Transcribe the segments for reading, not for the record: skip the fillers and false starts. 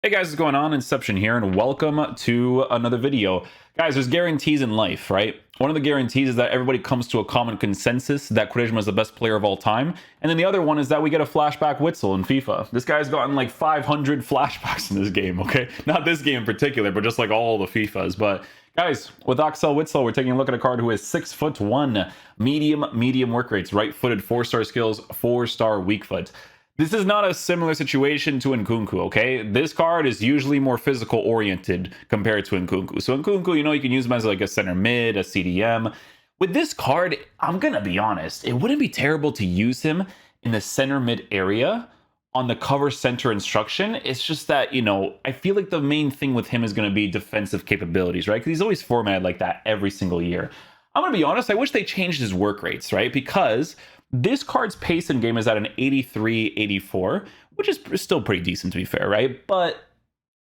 Hey guys, what's going on? Inception here, and welcome to another video. Guys, there's guarantees in life, right? One of the guarantees is that everybody comes to a common consensus that Quaresma is the best player of all time. And then the other one is that we get a flashback Witsel in FIFA. This guy's gotten like 500 flashbacks in this game, okay? Not this game in particular, but just like all the FIFAs. But guys, with Axel Witsel, we're taking a look at a card who is 6'1", medium work rates, right-footed, 4-star skills, 4-star weak foot. This is not a similar situation to Nkunku, okay? This card is usually more physical oriented compared to Nkunku. So Nkunku, you know, you can use him as like a center mid, a CDM. With this card, I'm gonna be honest, it wouldn't be terrible to use him in the center mid area on the cover center instruction. It's just that, you know, I feel like the main thing with him is gonna be defensive capabilities, right? Because he's always formatted like that every single year. I'm gonna be honest, I wish they changed his work rates, right? Because this card's pace in game is at an 83, 84, which is still pretty decent to be fair, right? But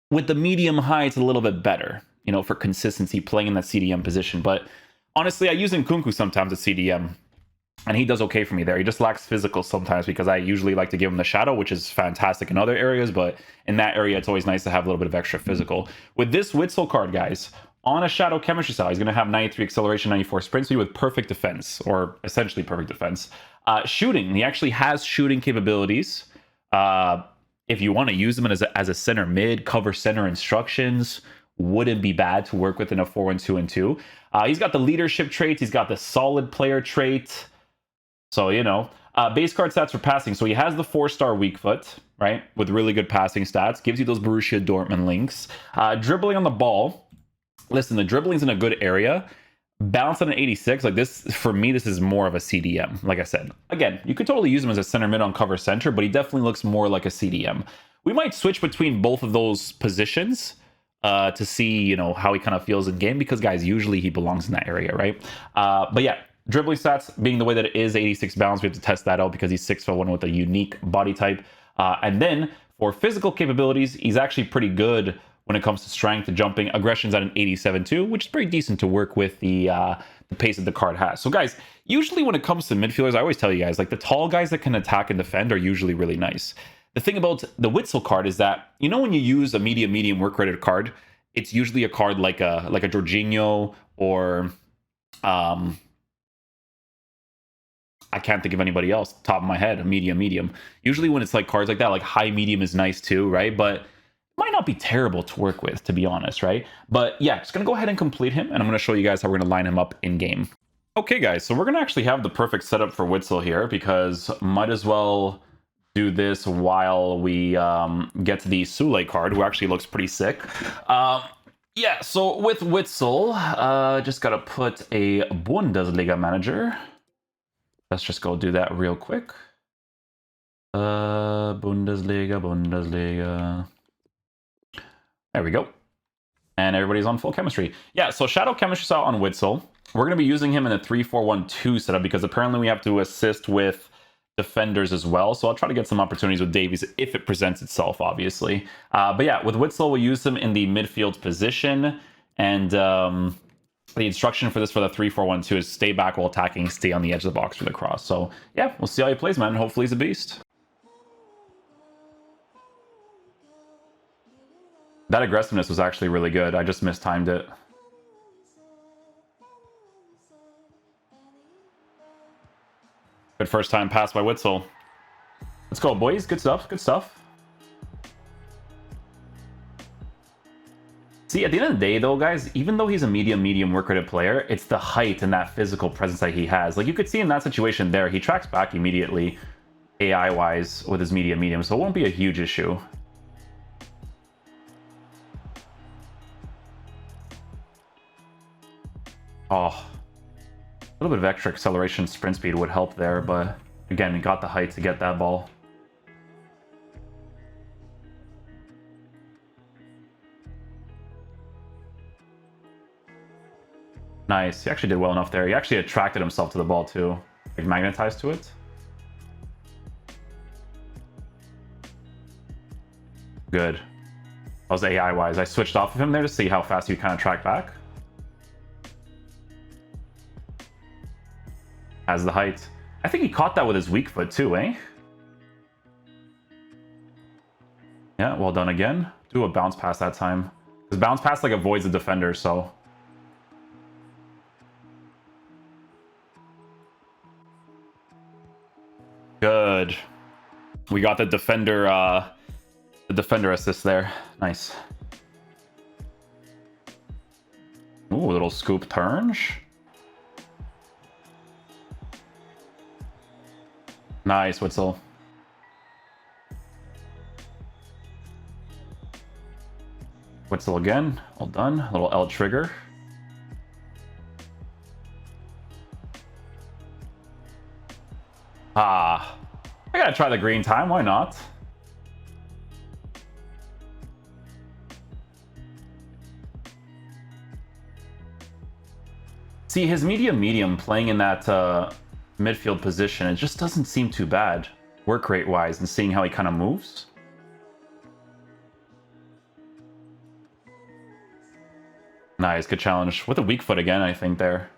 with the medium high, it's a little bit better, you know, for consistency playing in that CDM position. But honestly, I use Nkunku sometimes at CDM, and he does okay for me there. He just lacks physical sometimes because I usually like to give him the shadow, which is fantastic in other areas, but in that area, it's always nice to have a little bit of extra physical. With this Witsel card, guys, on a shadow chemistry style, he's going to have 93 acceleration, 94 sprint speed with perfect defense, or essentially perfect defense. Shooting, he actually has shooting capabilities. If you want to use them as a center mid, cover center instructions, wouldn't be bad to work with in a 4-1-2-2. He's got the leadership traits. He's got the solid player trait. So, you know, base card stats for passing. So he has the 4-star weak foot, right? With really good passing stats. Gives you those Borussia Dortmund links. Dribbling on the ball. Listen, the dribbling's in a good area. Bounce on an 86, like this, for me, this is more of a CDM. Like I said, again, you could totally use him as a center mid on cover center, but he definitely looks more like a CDM. We might switch between both of those positions to see, you know, how he kind of feels in game, because guys, usually he belongs in that area, right? But yeah, dribbling stats being the way that it is, 86 bounce, we have to test that out because he's 6'1" with a unique body type. And then for physical capabilities, he's actually pretty good when it comes to strength, jumping. Aggression's at an 87 too, which is pretty decent to work with the pace that the card has. So guys, usually when it comes to midfielders, I always tell you guys, like the tall guys that can attack and defend are usually really nice. The thing about the Witsel card is that, you know, when you use a medium work rated card, it's usually a card like a Jorginho or I can't think of anybody else top of my head, a medium. Usually when it's like cards like that, like high medium is nice too, right? But might not be terrible to work with, to be honest, right? But yeah, just gonna go ahead and complete him, and I'm gonna show you guys how we're gonna line him up in game. Okay, guys, so we're gonna actually have the perfect setup for Witsel here, because might as well do this while we get to the Sule card, who actually looks pretty sick. Yeah, so with Witsel, just gotta put a Bundesliga manager. Let's just go do that real quick. Bundesliga. There we go. And everybody's on full chemistry. Yeah, so shadow chemistry style on Witsel. We're going to be using him in a 3-4-1-2 setup because apparently we have to assist with defenders as well. So I'll try to get some opportunities with Davies if it presents itself, obviously. But yeah, with Witsel, we'll use him in the midfield position. And the instruction for this for the 3-4-1-2 is stay back while attacking, stay on the edge of the box for the cross. So yeah, we'll see how he plays, man. Hopefully he's a beast. That aggressiveness was actually really good. I just mistimed it. Good first time pass by Witsel. Let's go, boys. Good stuff. Good stuff. See, at the end of the day, though, guys, even though he's a medium work rated player, it's the height and that physical presence that he has. Like you could see in that situation there, he tracks back immediately, AI-wise, with his medium, so it won't be a huge issue. Oh, a little bit of extra acceleration sprint speed would help there, but again, he got the height to get that ball. Nice. He actually did well enough there. He actually attracted himself to the ball too, like magnetized to it. Good. That was AI-wise. I switched off of him there to see how fast he kind of track back. Has the height. I think he caught that with his weak foot too, eh? Yeah, well done again. Do a bounce pass that time. Because bounce pass like avoids the defender, so. Good. We got the defender assist there. Nice. Ooh, a little scoop turn. Nice, Witsel. Witsel again. Well done. A little L trigger. Ah. I gotta try the green time. Why not? See, his medium playing in that midfield position, it just doesn't seem too bad work rate wise, and seeing how he kind of moves. Nice, good challenge. With a weak foot again, I think there.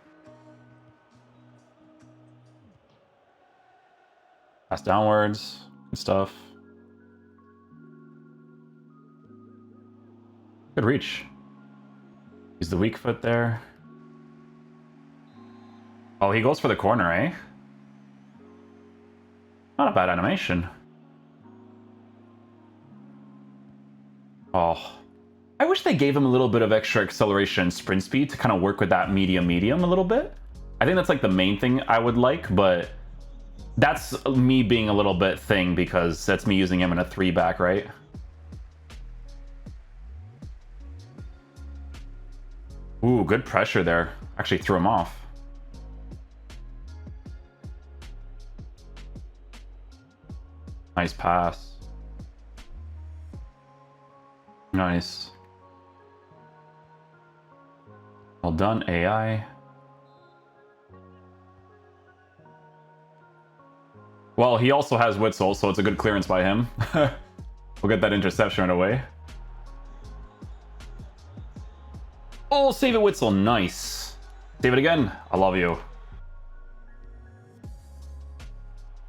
Pass downwards, good stuff. Good reach. Use the weak foot there. Oh, he goes for the corner, eh? Not a bad animation. Oh. I wish they gave him a little bit of extra acceleration and sprint speed to kind of work with that medium a little bit. I think that's like the main thing I would like, but that's me being a little bit thing because that's me using him in a 3-back, right? Ooh, good pressure there. Actually threw him off. Nice pass. Nice. Well done, AI. Well, he also has Witsel, so it's a good clearance by him. We'll get that interception right away. Oh, save it, Witsel. Nice. Save it again. I love you.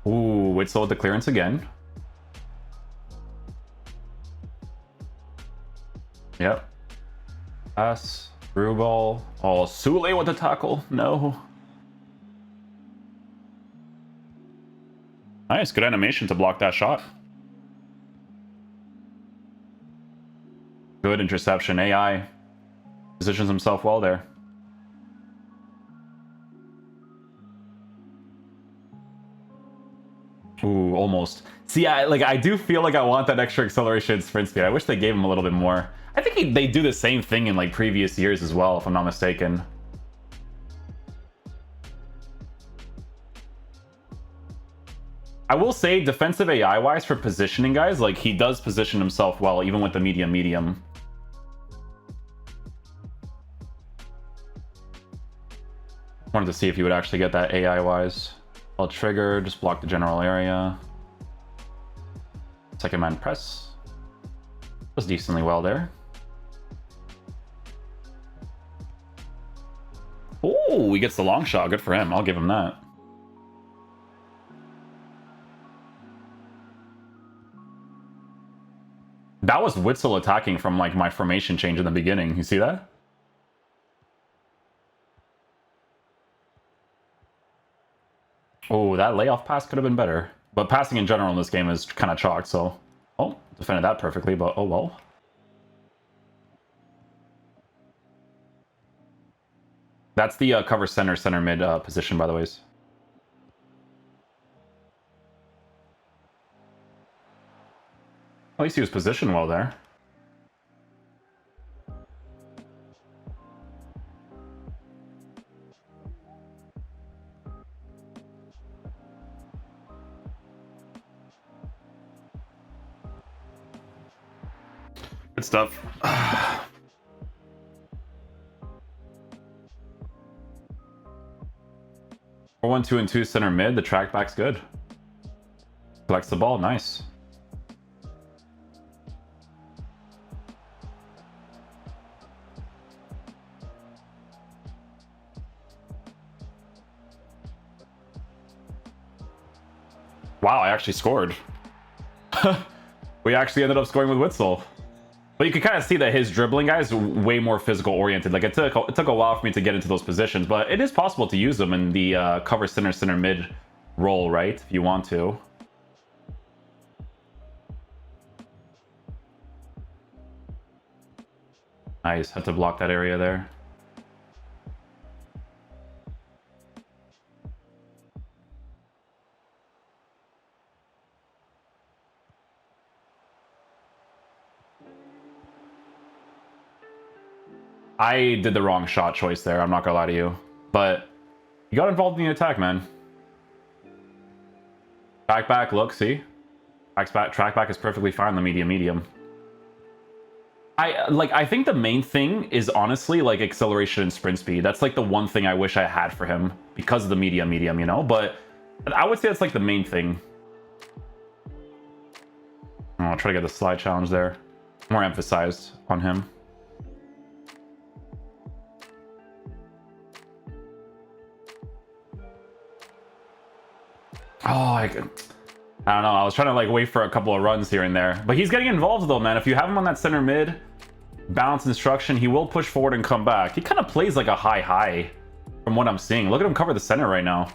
Ooh, Witsel with the clearance again. Yep. Pass. Through ball. Oh, Sule with the tackle. No. Nice. Good animation to block that shot. Good interception. AI positions himself well there. Ooh, almost. See, I do feel like I want that extra acceleration and sprint speed. I wish they gave him a little bit more. I think they do the same thing in like previous years as well, if I'm not mistaken. I will say, defensive AI-wise for positioning guys, like he does position himself well, even with the medium. Wanted to see if he would actually get that AI-wise. I'll trigger, just block the general area. Second man press. Was decently well there. Oh, he gets the long shot. Good for him. I'll give him that. That was Witsel attacking from like my formation change in the beginning. You see that? Oh, that layoff pass could have been better. But passing in general in this game is kind of chalked, so... Oh, defended that perfectly, but oh well. That's the cover center mid position, by the way. At least he was positioned well there. Good stuff. 4-1-2-2 center mid. The track back's good. Collects the ball. Nice. Wow, I actually scored. We actually ended up scoring with Witsel. But you can kind of see that his dribbling, guys, way more physical oriented. Like it took a while for me to get into those positions, but it is possible to use them in the cover center mid role, right? If you want to. Nice, had to block that area there. I did the wrong shot choice there, I'm not gonna lie to you. But you got involved in the attack, man. Track back, look, see? Track back is perfectly fine, the medium. I think the main thing is honestly like acceleration and sprint speed. That's like the one thing I wish I had for him because of the medium, you know? But I would say that's like the main thing. I'll try to get the slide challenge there. More emphasized on him. Oh, I don't know. I was trying to like wait for a couple of runs here and there. But he's getting involved though, man. If you have him on that center mid, balance instruction, he will push forward and come back. He kind of plays like a high from what I'm seeing. Look at him cover the center right now.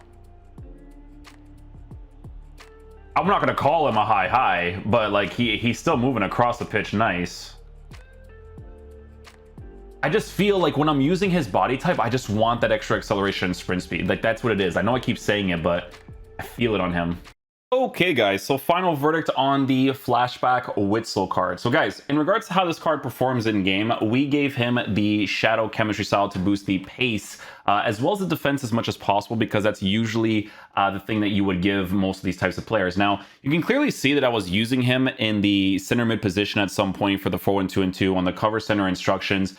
I'm not going to call him a high, but like he's still moving across the pitch nice. I just feel like when I'm using his body type, I just want that extra acceleration and sprint speed. Like that's what it is. I know I keep saying it, but I feel it on him. Okay, guys, so final verdict on the Flashback Witsel card. So guys, in regards to how this card performs in game, we gave him the Shadow Chemistry style to boost the pace, as well as the defense as much as possible, because that's usually the thing that you would give most of these types of players. Now, you can clearly see that I was using him in the center mid position at some point for the 4-1-2-2 on the cover center instructions.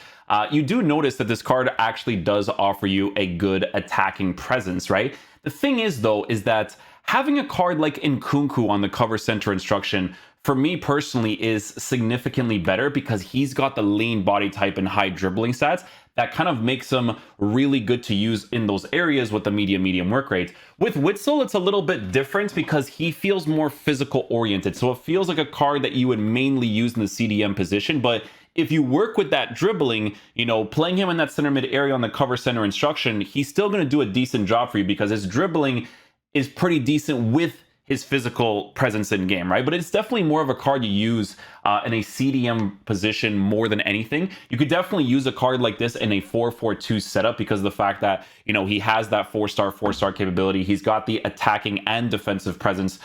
You do notice that this card actually does offer you a good attacking presence, right? The thing is, though, is that having a card like Nkunku on the cover center instruction, for me personally, is significantly better because he's got the lean body type and high dribbling stats that kind of makes him really good to use in those areas with the medium work rate. With Witsel, it's a little bit different because he feels more physical oriented. So it feels like a card that you would mainly use in the CDM position, but if you work with that dribbling, you know, playing him in that center mid area on the cover center instruction, he's still going to do a decent job for you because his dribbling is pretty decent with his physical presence in game, right? But it's definitely more of a card you use in a CDM position more than anything. You could definitely use a card like this in a 4-4-2 setup because of the fact that, you know, he has that 4-star capability. He's got the attacking and defensive presence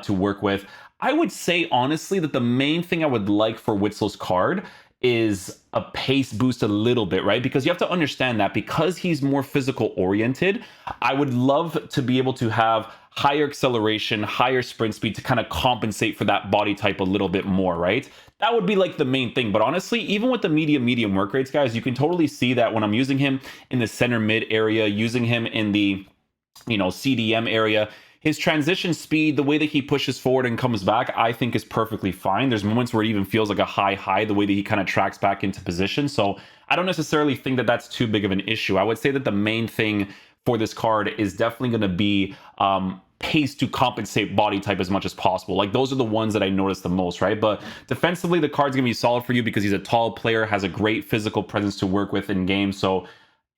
to work with. I would say, honestly, that the main thing I would like for Witsel's card is a pace boost a little bit, right? Because you have to understand that because he's more physical oriented, I would love to be able to have higher acceleration, higher sprint speed to kind of compensate for that body type a little bit more, right? That would be like the main thing. But honestly, even with the medium work rates, guys, you can totally see that when I'm using him in the center mid area, using him in the, you know, CDM area, his transition speed, the way that he pushes forward and comes back, I think is perfectly fine. There's moments where it even feels like a high, the way that he kind of tracks back into position. So I don't necessarily think that that's too big of an issue. I would say that the main thing for this card is definitely going to be pace to compensate body type as much as possible. Like those are the ones that I notice the most, right? But defensively, the card's going to be solid for you because he's a tall player, has a great physical presence to work with in game. So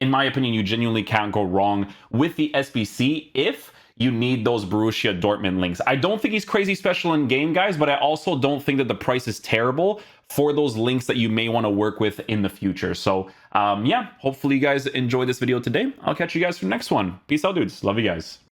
in my opinion, you genuinely can't go wrong with the SBC if you need those Borussia Dortmund links. I don't think he's crazy special in game, guys, but I also don't think that the price is terrible for those links that you may want to work with in the future. So yeah, hopefully you guys enjoyed this video today. I'll catch you guys for the next one. Peace out, dudes. Love you guys.